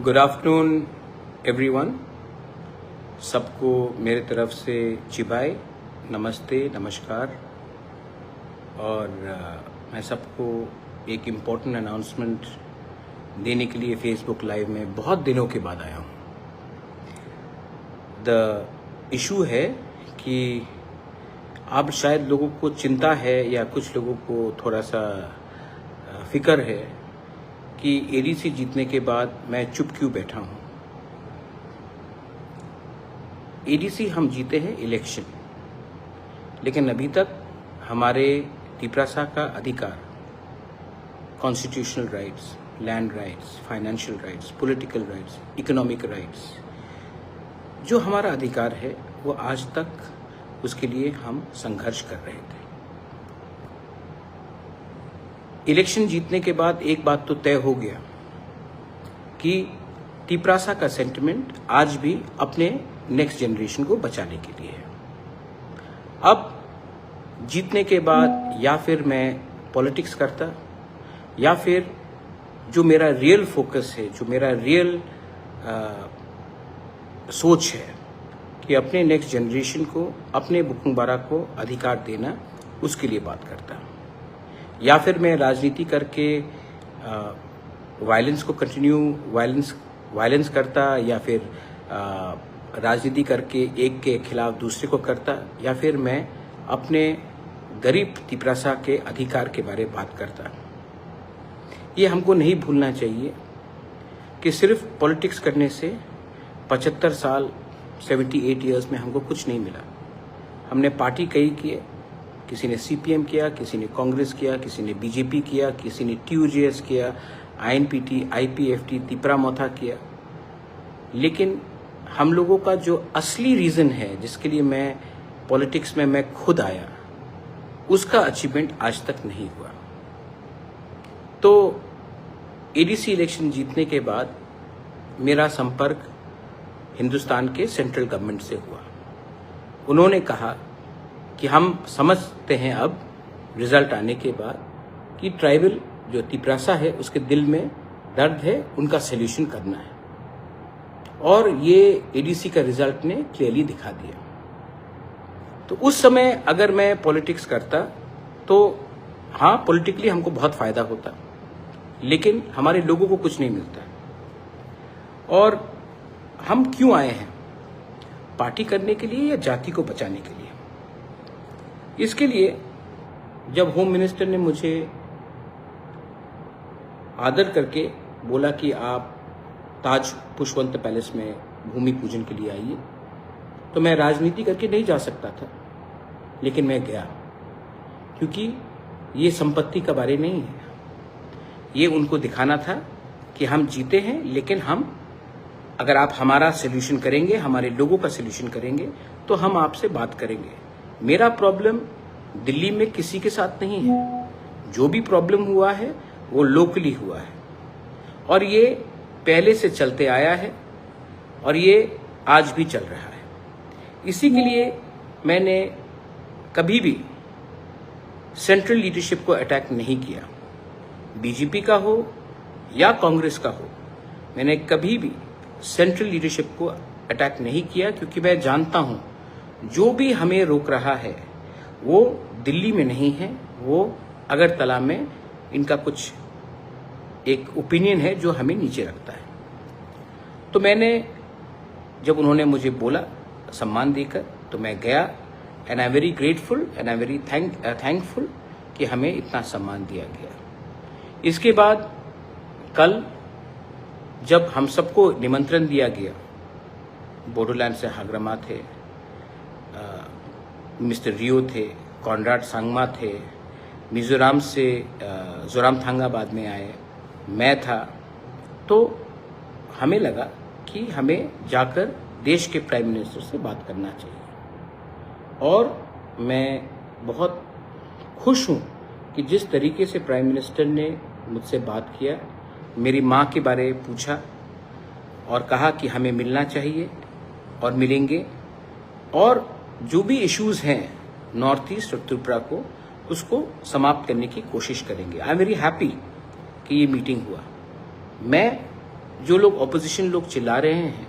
Good afternoon everyone. सबको मेरे तरफ से चिबाई, नमस्ते, नमस्कार। और मैं सबको एक इम्पोर्टेंट अनाउंसमेंट देने के लिए फेसबुक लाइव में बहुत दिनों के बाद आया हूँ। द इशू है कि अब शायद लोगों को चिंता है या कुछ लोगों को थोड़ा सा फिक्र है कि एडीसी जीतने के बाद मैं चुप क्यों बैठा हूँ। एडीसी हम जीते हैं इलेक्शन, लेकिन अभी तक हमारे तिपरासा का अधिकार, constitutional rights, land rights, financial rights, political rights, economic rights, जो हमारा अधिकार है वो आज तक उसके लिए हम संघर्ष कर रहे थे। इलेक्शन जीतने के बाद एक बात तो तय हो गया कि तिपरासा का सेंटिमेंट आज भी अपने नेक्स्ट जनरेशन को बचाने के लिए है। अब जीतने के बाद या फिर मैं पॉलिटिक्स करता या फिर जो मेरा रियल फोकस है, जो मेरा रियल सोच है कि अपने नेक्स्ट जनरेशन को, अपने बुकुंबारा को अधिकार देना, उसके लिए बात करता, या फिर मैं राजनीति करके वायलेंस को कंटिन्यू वायलेंस करता, या फिर राजनीति करके एक के खिलाफ दूसरे को करता, या फिर मैं अपने गरीब तिपरासा के अधिकार के बारे में बात करता। ये हमको नहीं भूलना चाहिए कि सिर्फ पॉलिटिक्स करने से 75 साल 78 ईयर्स में हमको कुछ नहीं मिला। हमने पार्टी कई किए, किसी ने सीपीएम किया, किसी ने कांग्रेस किया, किसी ने बीजेपी किया, किसी ने टीयूजेएस किया, आईएनपीटी, आईपीएफटी, तिपरामोथा किया। लेकिन हम लोगों का जो असली रीज़न है जिसके लिए मैं पॉलिटिक्स में मैं खुद आया, उसका अचीवमेंट आज तक नहीं हुआ। तो एडीसी इलेक्शन जीतने के बाद मेरा संपर्क हिंदुस्तान के सेंट्रल गवर्नमेंट से हुआ। उन्होंने कहा कि हम समझते हैं अब रिजल्ट आने के बाद कि ट्राइबल जो तिपरासा है उसके दिल में दर्द है, उनका सल्यूशन करना है, और ये एडीसी का रिजल्ट ने क्लियरली दिखा दिया। तो उस समय अगर मैं पॉलिटिक्स करता तो हाँ, पॉलिटिकली हमको बहुत फायदा होता, लेकिन हमारे लोगों को कुछ नहीं मिलता। और हम क्यों आए हैं? पार्टी करने के लिए या जाति को बचाने के लिए? इसके लिए जब होम मिनिस्टर ने मुझे आदर करके बोला कि आप ताज पुष्पवंत पैलेस में भूमि पूजन के लिए आइए, तो मैं राजनीति करके नहीं जा सकता था, लेकिन मैं गया, क्योंकि ये संपत्ति का बारे नहीं है। ये उनको दिखाना था कि हम जीते हैं, लेकिन हम, अगर आप हमारा सल्यूशन करेंगे, हमारे लोगों का सल्यूशन करेंगे, तो हम आपसे बात करेंगे। मेरा प्रॉब्लम दिल्ली में किसी के साथ नहीं है। जो भी प्रॉब्लम हुआ है वो लोकली हुआ है, और ये पहले से चलते आया है, और ये आज भी चल रहा है। इसी के लिए मैंने कभी भी सेंट्रल लीडरशिप को अटैक नहीं किया, बीजेपी का हो या कांग्रेस का हो। मैंने कभी भी सेंट्रल लीडरशिप को अटैक नहीं किया, क्योंकि मैं जानता हूं जो भी हमें रोक रहा है वो दिल्ली में नहीं है, वो अगरतला में इनका कुछ एक ओपिनियन है जो हमें नीचे रखता है। तो मैंने, जब उन्होंने मुझे बोला सम्मान देकर, तो मैं गया, and I am very grateful and I am very thankful कि हमें इतना सम्मान दिया गया। इसके बाद कल जब हम सबको निमंत्रण दिया गया, बोडोलैंड से हाग्रमा थे, मिस्टर रियो थे, कॉनराड सांगमा थे, मिजोरम से जोरामथांगा बाद में आए, मैं था, तो हमें लगा कि हमें जाकर देश के प्राइम मिनिस्टर से बात करना चाहिए। और मैं बहुत खुश हूँ कि जिस तरीके से प्राइम मिनिस्टर ने मुझसे बात किया, मेरी माँ के बारे में पूछा और कहा कि हमें मिलना चाहिए और मिलेंगे, और जो भी इश्यूज़ हैं नॉर्थ ईस्ट और त्रिपुरा को, उसको समाप्त करने की कोशिश करेंगे। आई एम वेरी हैप्पी कि ये मीटिंग हुआ। मैं जो लोग ऑपोजिशन लोग चिल्ला रहे हैं,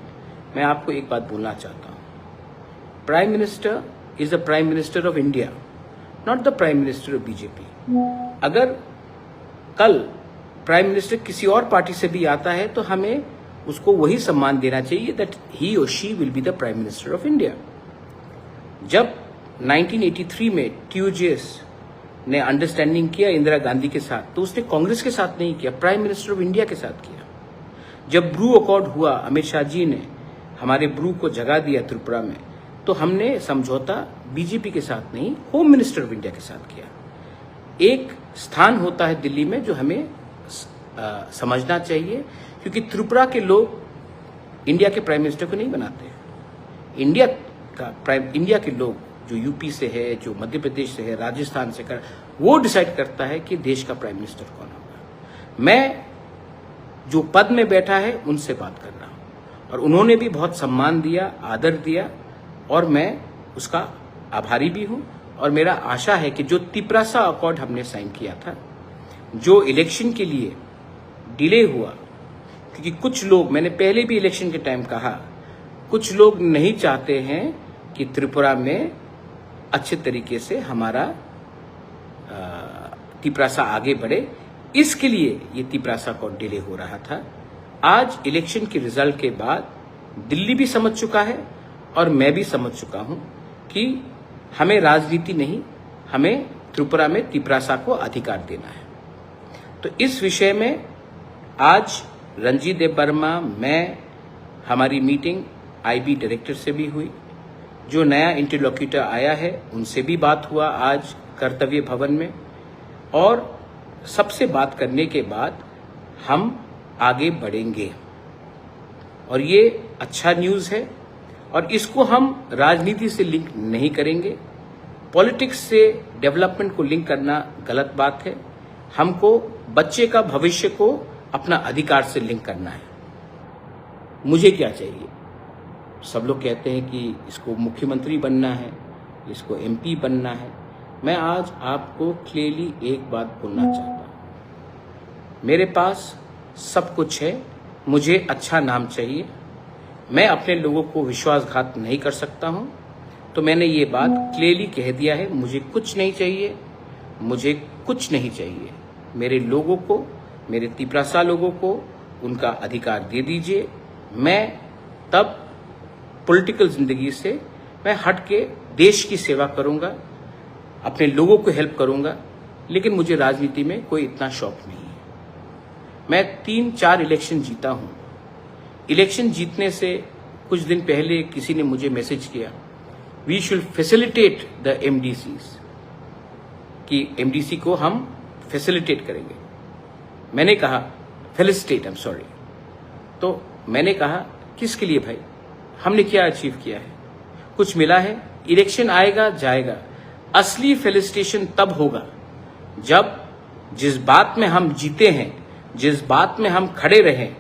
मैं आपको एक बात बोलना चाहता हूँ। Prime minister is the prime minister of India, not the prime minister of BJP. अगर कल प्राइम मिनिस्टर किसी और पार्टी से भी आता है तो हमें उसको वही सम्मान देना चाहिए दैट ही और she will be the prime minister of India. जब 1983 में TUJS ने अंडरस्टैंडिंग किया इंदिरा गांधी के साथ, तो उसने कांग्रेस के साथ नहीं किया, प्राइम मिनिस्टर ऑफ इंडिया के साथ किया। जब ब्रू अकॉर्ड हुआ, अमित शाह जी ने हमारे ब्रू को जगा दिया त्रिपुरा में, तो हमने समझौता बीजेपी के साथ नहीं, होम मिनिस्टर ऑफ इंडिया के साथ किया। एक स्थान होता है दिल्ली में जो हमें समझना चाहिए, क्योंकि त्रिपुरा के लोग इंडिया के प्राइम मिनिस्टर को नहीं बनाते। इंडिया के लोग जो यूपी से है, जो मध्य प्रदेश से है, राजस्थान से कर, वो डिसाइड करता है कि देश का प्राइम मिनिस्टर कौन होगा। मैं जो पद में बैठा है उनसे बात कर रहा हूं, और उन्होंने भी बहुत सम्मान दिया, आदर दिया, और मैं उसका आभारी भी हूं। और मेरा आशा है कि जो तिपरासा अकॉर्ड हमने साइन किया था, जो इलेक्शन के लिए डिले हुआ, क्योंकि कुछ लोग, मैंने पहले भी इलेक्शन के टाइम कहा, कुछ लोग नहीं चाहते हैं कि त्रिपुरा में अच्छे तरीके से हमारा तिपरासा आगे बढ़े, इसके लिए ये तिपरासा को डिले हो रहा था। आज इलेक्शन के रिजल्ट के बाद दिल्ली भी समझ चुका है और मैं भी समझ चुका हूं कि हमें राजनीति नहीं, हमें त्रिपुरा में तिपरासा को अधिकार देना है। तो इस विषय में आज रणजीत देव वर्मा, मैं, हमारी मीटिंग IB डायरेक्टर से भी हुई, जो नया इंटरलोक्यूटर आया है उनसे भी बात हुआ आज कर्तव्य भवन में, और सबसे बात करने के बाद हम आगे बढ़ेंगे। और ये अच्छा न्यूज़ है, और इसको हम राजनीति से लिंक नहीं करेंगे। पॉलिटिक्स से डेवलपमेंट को लिंक करना गलत बात है। हमको बच्चे का भविष्य को अपना अधिकार से लिंक करना है। मुझे क्या चाहिए? सब लोग कहते हैं कि इसको मुख्यमंत्री बनना है, इसको MP बनना है। मैं आज आपको क्लियरली एक बात बोलना चाहता हूं, मेरे पास सब कुछ है, मुझे अच्छा नाम चाहिए, मैं अपने लोगों को विश्वासघात नहीं कर सकता हूं, तो मैंने ये बात क्लियरली कह दिया है। मुझे कुछ नहीं चाहिए, मुझे कुछ नहीं चाहिए। मेरे लोगों को, मेरे तिपरासा लोगों को उनका अधिकार दे दीजिए। मैं तब पॉलिटिकल जिंदगी से मैं हट के देश की सेवा करूंगा, अपने लोगों को हेल्प करूंगा, लेकिन मुझे राजनीति में कोई इतना शौक नहीं है। मैं 3-4 इलेक्शन जीता हूं। इलेक्शन जीतने से कुछ दिन पहले किसी ने मुझे मैसेज किया, we should facilitate the MDCs, कि MDC को हम फैसिलिटेट करेंगे। मैंने कहा फेलिसिटेट, आई एम सॉरी। तो मैंने कहा किसके लिए भाई? हमने क्या अचीव किया है? कुछ मिला है? इलेक्शन आएगा जाएगा, असली फेलिसिटेशन तब होगा जब जिस बात में हम जीते हैं, जिस बात में हम खड़े रहें,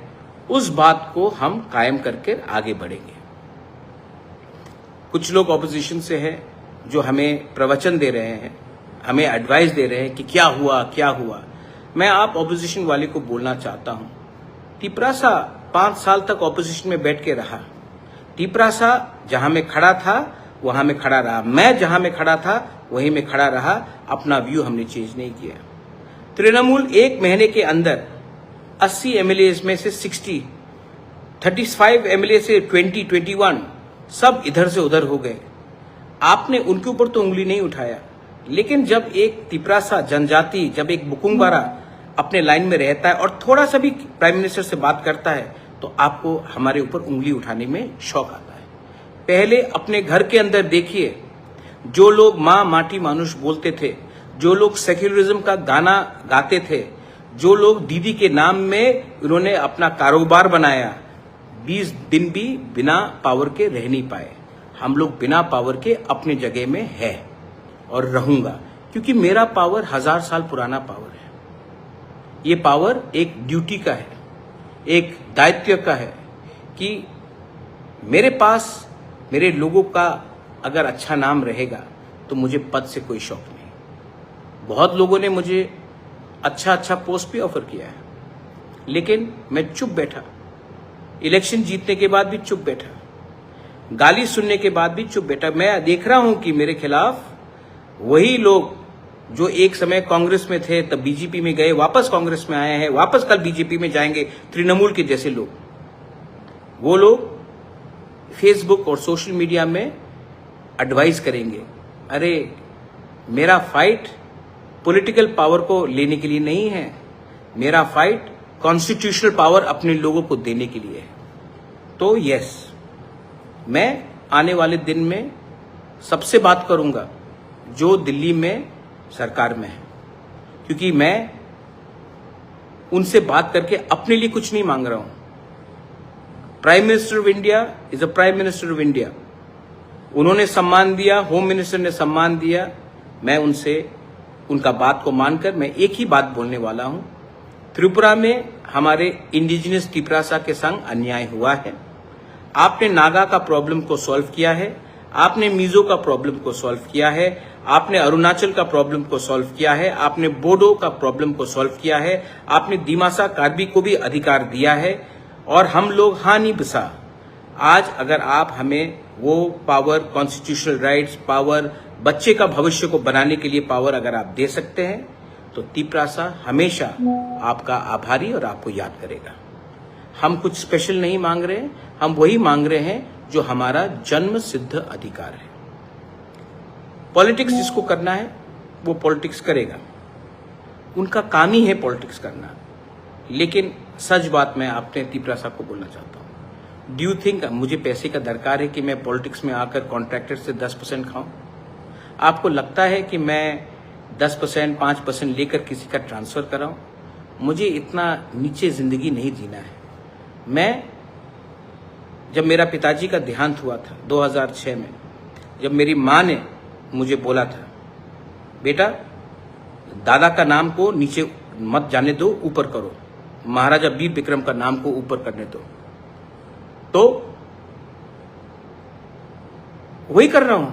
उस बात को हम कायम करके आगे बढ़ेंगे। कुछ लोग ऑपोजिशन से हैं जो हमें प्रवचन दे रहे हैं, हमें एडवाइस दे रहे हैं कि क्या हुआ क्या हुआ। मैं आप ऑपोजिशन वाले को बोलना चाहता हूं, तिपरासा 5 साल तक ऑपोजिशन में बैठ के रहा। तिपरासा जहां में खड़ा था वहां में खड़ा रहा, मैं जहां में खड़ा था वहीं में खड़ा रहा। अपना व्यू हमने चेंज नहीं किया। तृणमूल 1 महीने के अंदर 80 MLAs में से 60, 35 MLA से 20, 21 सब इधर से उधर हो गए। आपने उनके ऊपर तो उंगली नहीं उठाया, लेकिन जब एक तिपरासा जनजाति, जब एक बुकुंगबारा अपने लाइन में रहता है और थोड़ा सा भी प्राइम मिनिस्टर से बात करता है, तो आपको हमारे ऊपर उंगली उठाने में शौक आता है। पहले अपने घर के अंदर देखिए, जो लोग माँ माटी मानुष बोलते थे, जो लोग सेक्युलरिज्म का गाना गाते थे, जो लोग दीदी के नाम में उन्होंने अपना कारोबार बनाया, 20 दिन भी बिना पावर के रह नहीं पाए। हम लोग बिना पावर के अपनी जगह में है और रहूंगा, क्योंकि मेरा पावर 1000 साल पुराना पावर है। ये पावर एक ड्यूटी का है, एक दायित्व का है कि मेरे पास मेरे लोगों का अगर अच्छा नाम रहेगा तो मुझे पद से कोई शौक नहीं। बहुत लोगों ने मुझे अच्छा पोस्ट भी ऑफर किया है, लेकिन मैं चुप बैठा। इलेक्शन जीतने के बाद भी चुप बैठा, गाली सुनने के बाद भी चुप बैठा। मैं देख रहा हूं कि मेरे खिलाफ वही लोग जो एक समय कांग्रेस में थे, तब बीजेपी में गए, वापस कांग्रेस में आए हैं, वापस कल बीजेपी में जाएंगे, तृणमूल के जैसे लोग, वो लोग फेसबुक और सोशल मीडिया में एडवाइस करेंगे। अरे मेरा फाइट पॉलिटिकल पावर को लेने के लिए नहीं है, मेरा फाइट कॉन्स्टिट्यूशनल पावर अपने लोगों को देने के लिए है। तो यस, मैं आने वाले दिन में सबसे बात करूंगा जो दिल्ली में सरकार में है, क्योंकि मैं उनसे बात करके अपने लिए कुछ नहीं मांग रहा हूं। Prime minister of India is a prime minister of India. उन्होंने सम्मान दिया, होम मिनिस्टर ने सम्मान दिया। मैं उनसे उनका बात को मानकर मैं एक ही बात बोलने वाला हूं। त्रिपुरा में हमारे इंडिजिनस तिपरासा के संग अन्याय हुआ है। आपने नागा का प्रॉब्लम को सॉल्व किया है, आपने मिजो का प्रॉब्लम को सॉल्व किया है, आपने अरुणाचल का प्रॉब्लम को सॉल्व किया है, आपने बोडो का प्रॉब्लम को सॉल्व किया है, आपने दिमासा कार्बी को भी अधिकार दिया है, और हम लोग हानि बसा। आज अगर आप हमें वो पावर, कॉन्स्टिट्यूशनल राइट्स, पावर, बच्चे का भविष्य को बनाने के लिए पावर अगर आप दे सकते हैं, तो तिपरासा हमेशा आपका आभारी और आपको याद करेगा। हम कुछ स्पेशल नहीं मांग रहे हैं, हम वही मांग रहे हैं जो हमारा जन्म सिद्ध अधिकार है। पॉलिटिक्स जिसको करना है वो पॉलिटिक्स करेगा, उनका काम ही है पॉलिटिक्स करना। लेकिन सच बात मैं आपने तिपरासा को बोलना चाहता हूं, डू यू थिंक मुझे पैसे का दरकार है कि मैं पॉलिटिक्स में आकर कॉन्ट्रैक्टर से 10% खाऊं? आपको लगता है कि मैं 10%, 5% लेकर किसी का ट्रांसफर कराऊं? मुझे इतना नीचे जिंदगी नहीं जीना है। मैं जब मेरा पिताजी का देहांत हुआ था 2006 में, जब मेरी माँ ने मुझे बोला था, बेटा दादा का नाम को नीचे मत जाने दो, ऊपर करो, महाराजा वीर विक्रम का नाम को ऊपर करने दो, तो वही कर रहा हूं,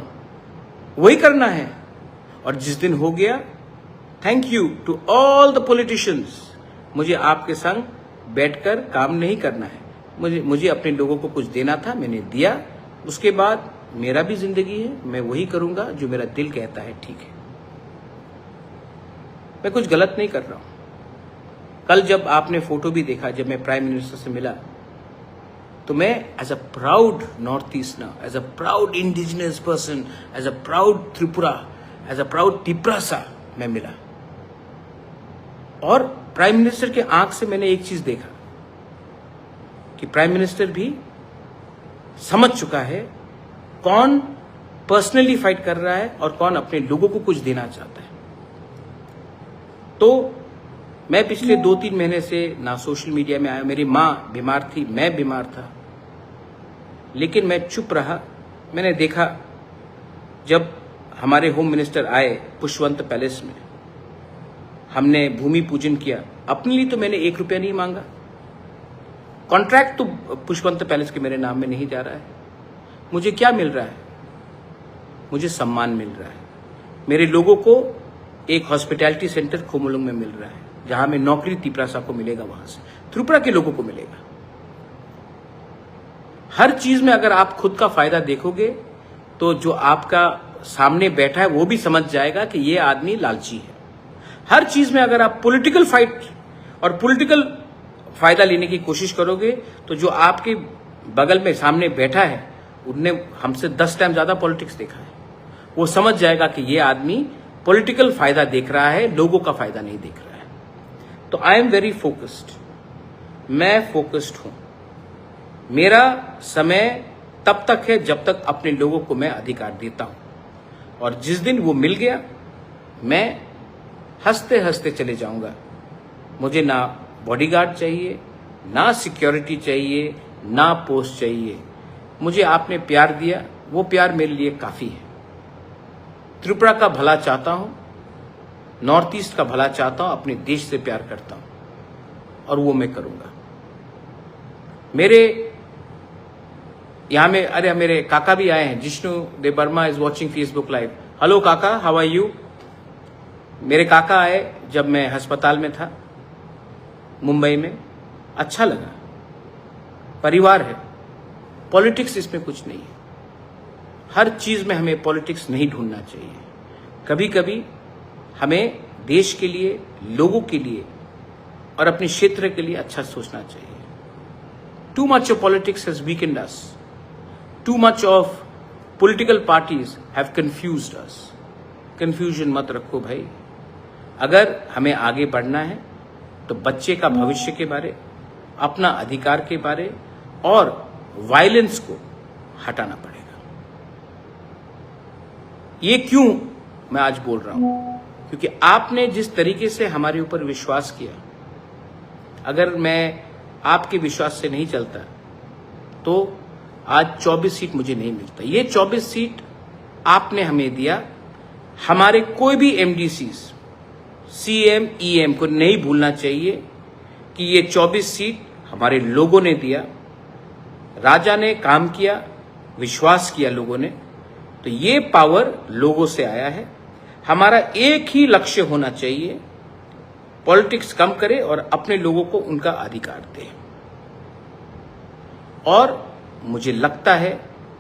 वही करना है। और जिस दिन हो गया, thank you to all the politicians, मुझे आपके संग बैठकर काम नहीं करना है, मुझे अपने लोगों को कुछ देना था, मैंने दिया। उसके बाद मेरा भी जिंदगी है, मैं वही करूंगा जो मेरा दिल कहता है ठीक है। मैं कुछ गलत नहीं कर रहा हूं। कल जब आपने फोटो भी देखा, जब मैं प्राइम मिनिस्टर से मिला, तो मैं as a proud North Easterner, as a proud indigenous person, as a proud Tripura, as a proud Tiprasa मैं मिला। और प्राइम मिनिस्टर के आंख से मैंने एक चीज देखा कि प्राइम मिनिस्टर भी समझ चुका है कौन पर्सनली फाइट कर रहा है और कौन अपने लोगों को कुछ देना चाहता है। तो मैं पिछले 2-3 महीने से ना सोशल मीडिया में आया। मेरी माँ बीमार थी, मैं बीमार था, लेकिन मैं चुप रहा। मैंने देखा जब हमारे होम मिनिस्टर आए पुष्पवंत पैलेस में, हमने भूमि पूजन किया। अपने लिए तो मैंने 1 रुपया नहीं मांगा, कॉन्ट्रैक्ट तो पुष्पवंत पैलेस के मेरे नाम में नहीं जा रहा है। मुझे क्या मिल रहा है? मुझे सम्मान मिल रहा है। मेरे लोगों को एक हॉस्पिटैलिटी सेंटर खोमुलुंग में मिल रहा है, जहां में नौकरी तिपरासा को मिलेगा, वहां से त्रिपुरा के लोगों को मिलेगा। हर चीज में अगर आप खुद का फायदा देखोगे तो जो आपका सामने बैठा है वो भी समझ जाएगा कि ये आदमी लालची है। हर चीज में अगर आप पॉलिटिकल फाइट और पॉलिटिकल फायदा लेने की कोशिश करोगे तो जो आपके बगल में सामने बैठा है, उनने हमसे 10 टाइम ज्यादा पॉलिटिक्स देखा है, वो समझ जाएगा कि ये आदमी पॉलिटिकल फायदा देख रहा है, लोगों का फायदा नहीं देख रहा है। तो आई एम वेरी फोकस्ड, मैं फोकस्ड हूं। मेरा समय तब तक है जब तक अपने लोगों को मैं अधिकार देता हूं, और जिस दिन वो मिल गया, मैं हंसते हंसते चले जाऊंगा। मुझे ना बॉडीगार्ड चाहिए, ना सिक्योरिटी चाहिए, ना पोस्ट चाहिए। मुझे आपने प्यार दिया, वो प्यार मेरे लिए काफी है। त्रिपुरा का भला चाहता हूं, नॉर्थ ईस्ट का भला चाहता हूं, अपने देश से प्यार करता हूं, और वो मैं करूंगा। मेरे यहां में अरे मेरे काका भी आए हैं, Jishnu Debbarma is watching Facebook live. Hello काका, हाउ आर यू? मेरे काका आए जब मैं अस्पताल में था मुंबई में, अच्छा लगा। परिवार है, पॉलिटिक्स इसमें कुछ नहीं है। हर चीज में हमें पॉलिटिक्स नहीं ढूंढना चाहिए। कभी कभी हमें देश के लिए, लोगों के लिए और अपने क्षेत्र के लिए अच्छा सोचना चाहिए। Too much of politics has weekend us, too much of political parties have confused us. Confusion मत रखो भाई। अगर हमें आगे बढ़ना है तो बच्चे का भविष्य के बारे, अपना अधिकार के बारे और वायलेंस को हटाना पड़ेगा। ये क्यों मैं आज बोल रहा हूं? क्योंकि आपने जिस तरीके से हमारे ऊपर विश्वास किया, अगर मैं आपके विश्वास से नहीं चलता तो आज 24 सीट मुझे नहीं मिलता। ये 24 सीट आपने हमें दिया। हमारे कोई भी एमडीसीज, सीएम, ईएम को नहीं भूलना चाहिए कि ये 24 सीट हमारे लोगों ने दिया। राजा ने काम किया, विश्वास किया लोगों ने, तो ये पावर लोगों से आया है। हमारा एक ही लक्ष्य होना चाहिए, पॉलिटिक्स कम करे और अपने लोगों को उनका अधिकार दे। और मुझे लगता है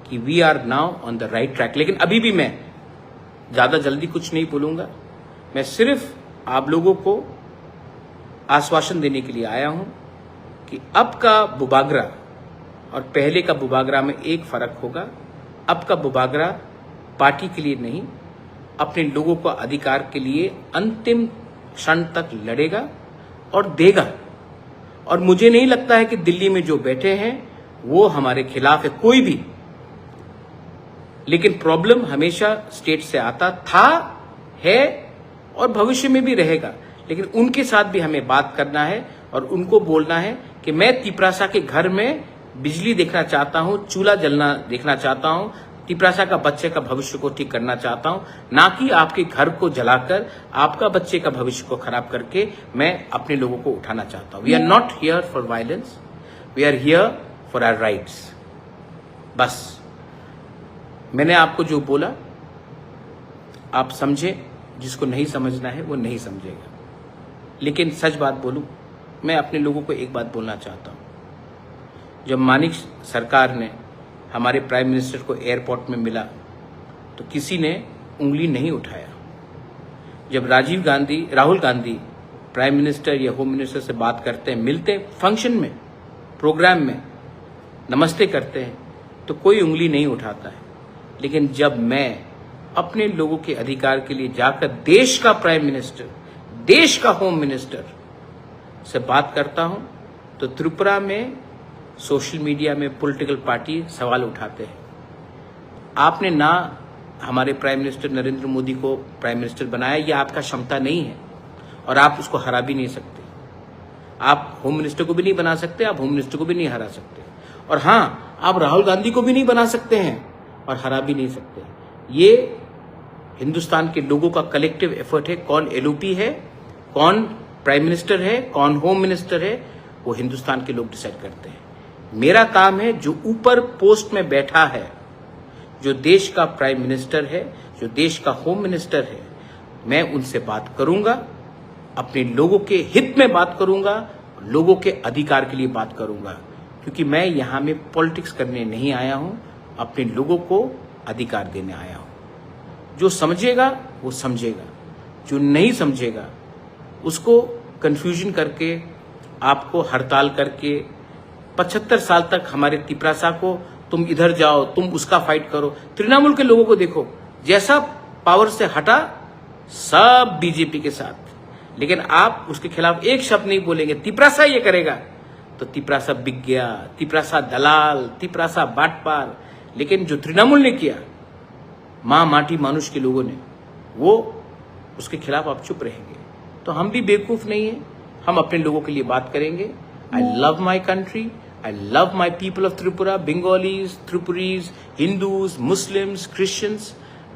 कि we are now on the right track. लेकिन अभी भी मैं ज्यादा जल्दी कुछ नहीं बोलूंगा। मैं सिर्फ आप लोगों को आश्वासन देने के लिए आया हूं कि अब का बुबागरा और पहले का बुबागरा में एक फर्क होगा। अब का बुबागरा पार्टी के लिए नहीं, अपने लोगों को अधिकार के लिए अंतिम क्षण तक लड़ेगा और देगा। और मुझे नहीं लगता है कि दिल्ली में जो बैठे हैं वो हमारे खिलाफ है, कोई भी। लेकिन प्रॉब्लम हमेशा स्टेट से आता था, है और भविष्य में भी रहेगा। लेकिन उनके साथ भी हमें बात करना है और उनको बोलना है कि मैं तिपरासा के घर में बिजली देखना चाहता हूं, चूल्हा जलना देखना चाहता हूं, तिपरासा का बच्चे का भविष्य को ठीक करना चाहता हूं, ना कि आपके घर को जलाकर आपका बच्चे का भविष्य को खराब करके मैं अपने लोगों को उठाना चाहता हूं। We are not here for violence, we are here for our rights. बस मैंने आपको जो बोला आप समझे, जिसको नहीं समझना है वो नहीं समझेगा। लेकिन सच बात बोलूं, मैं अपने लोगों को एक बात बोलना चाहता हूं। जब मानिक सरकार ने हमारे प्राइम मिनिस्टर को एयरपोर्ट में मिला तो किसी ने उंगली नहीं उठाया। जब राहुल गांधी प्राइम मिनिस्टर या होम मिनिस्टर से बात करते हैं, मिलते फंक्शन में, प्रोग्राम में, नमस्ते करते हैं, तो कोई उंगली नहीं उठाता है। लेकिन जब मैं अपने लोगों के अधिकार के लिए जाकर देश का प्राइम मिनिस्टर, देश का होम मिनिस्टर से बात करता हूं तो त्रिपुरा में सोशल मीडिया में पॉलिटिकल पार्टी सवाल उठाते हैं। आपने ना हमारे प्राइम मिनिस्टर नरेंद्र मोदी को प्राइम मिनिस्टर बनाया, यह आपका क्षमता नहीं है और आप उसको हरा भी नहीं सकते। आप होम मिनिस्टर को भी नहीं बना सकते, आप होम मिनिस्टर को भी नहीं हरा सकते। और हाँ, आप राहुल गांधी को भी नहीं बना सकते हैं और हरा भी नहीं सकते। ये हिंदुस्तान के लोगों का कलेक्टिव एफर्ट है। कौन एलओपी है, कौन प्राइम मिनिस्टर है, कौन होम मिनिस्टर है, वो हिंदुस्तान के लोग डिसाइड करते हैं। मेरा काम है, जो ऊपर पोस्ट में बैठा है, जो देश का प्राइम मिनिस्टर है, जो देश का होम मिनिस्टर है, मैं उनसे बात करूंगा, अपने लोगों के हित में बात करूंगा, लोगों के अधिकार के लिए बात करूंगा। क्योंकि मैं यहां में पॉलिटिक्स करने नहीं आया हूं, अपने लोगों को अधिकार देने आया हूं। जो समझेगा वो समझेगा, जो नहीं समझेगा उसको कंफ्यूजन करके, आपको हड़ताल करके 75 साल तक हमारे तिपरासा को तुम इधर जाओ, तुम उसका फाइट करो। तृणमूल के लोगों को देखो, जैसा पावर से हटा सब बीजेपी के साथ। लेकिन आप उसके खिलाफ एक शब्द नहीं बोलेंगे, तिपरासा ये करेगा, तो तिपरासा बिक गया, तिपरासा दलाल, तिपरासा बाटपार। लेकिन जो तृणमूल ने किया, मां माटी मानुष के लोगों ने, वो उसके खिलाफ आप चुप रहेंगे। तो हम भी बेवकूफ नहीं है, हम अपने लोगों के लिए बात करेंगे। I love my country. I love my people of Tripura, Bengalis, Tripuris, Hindus, Muslims, Christians.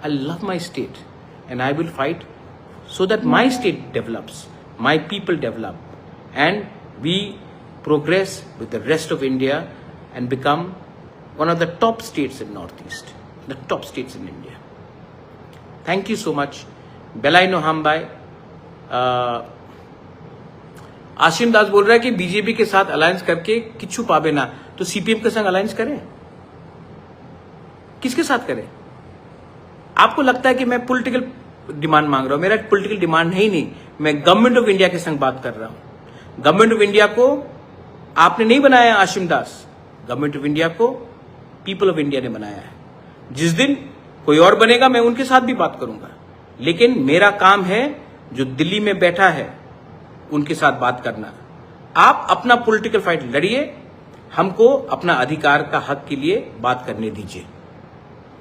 I love my state and I will fight so that my state develops, my people develop, and we progress with the rest of India and become one of the top states in Northeast, the top states in India. Thank you so much. Belai no hambai. Ashim दास बोल रहा है कि BJP के साथ alliance करके किच्छु पावे ना, तो सीपीएम के संग अलायंस करें? किसके साथ करें? आपको लगता है कि मैं पॉलिटिकल डिमांड मांग रहा हूं? मेरा पॉलिटिकल डिमांड है ही नहीं। मैं गवर्नमेंट ऑफ इंडिया के संग बात कर रहा हूं। गवर्नमेंट ऑफ इंडिया को आपने नहीं बनाया आशिम दास, गवर्नमेंट ऑफ इंडिया को पीपल ऑफ इंडिया ने बनाया है। जिस दिन कोई और बनेगा मैं उनके साथ भी बात करूंगा, लेकिन मेरा काम है जो दिल्ली में बैठा है उनके साथ बात करना। आप अपना पॉलिटिकल फाइट लड़िए, हमको अपना अधिकार का हक के लिए बात करने दीजिए।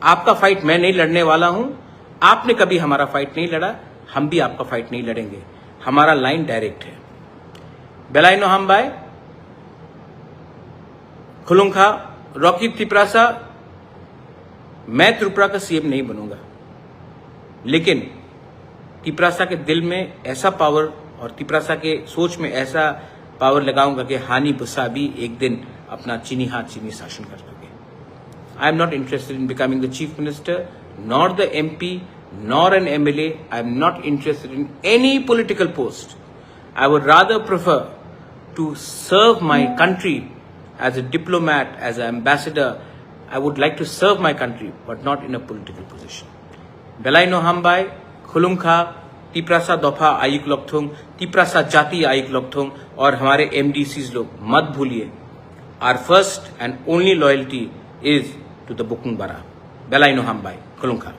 आपका फाइट मैं नहीं लड़ने वाला हूं। आपने कभी हमारा फाइट नहीं लड़ा, हम भी आपका फाइट नहीं लड़ेंगे। हमारा लाइन डायरेक्ट है। बेलाइनो हमबाई खुलुंखा रॉकी तिपरासा, मैं त्रिपुरा का सीएम नहीं बनूंगा, लेकिन तिपरासा के दिल में ऐसा पावर और तिपरासा के सोच में ऐसा पावर लगाऊंगा कि हानि बुसा भी एक दिन अपना चीनी हाथ चीनी शासन कर सके। I am not interested in becoming the chief minister, not the MP, nor an MLA. I am not interested in any political post. I would rather prefer to serve my country as a diplomat, as an ambassador. I would like to serve my country, but not in a political position. Belaino Hambai, Khulungkha, Tiprasa दफा आयुक लोकथोंग, तिपरासा जाति आयुक लोकथोंग और हमारे MDCs लोग मत भूलिए, our first and only loyalty is to the Bukung Bara. Belaino Hambai, Khulungkha.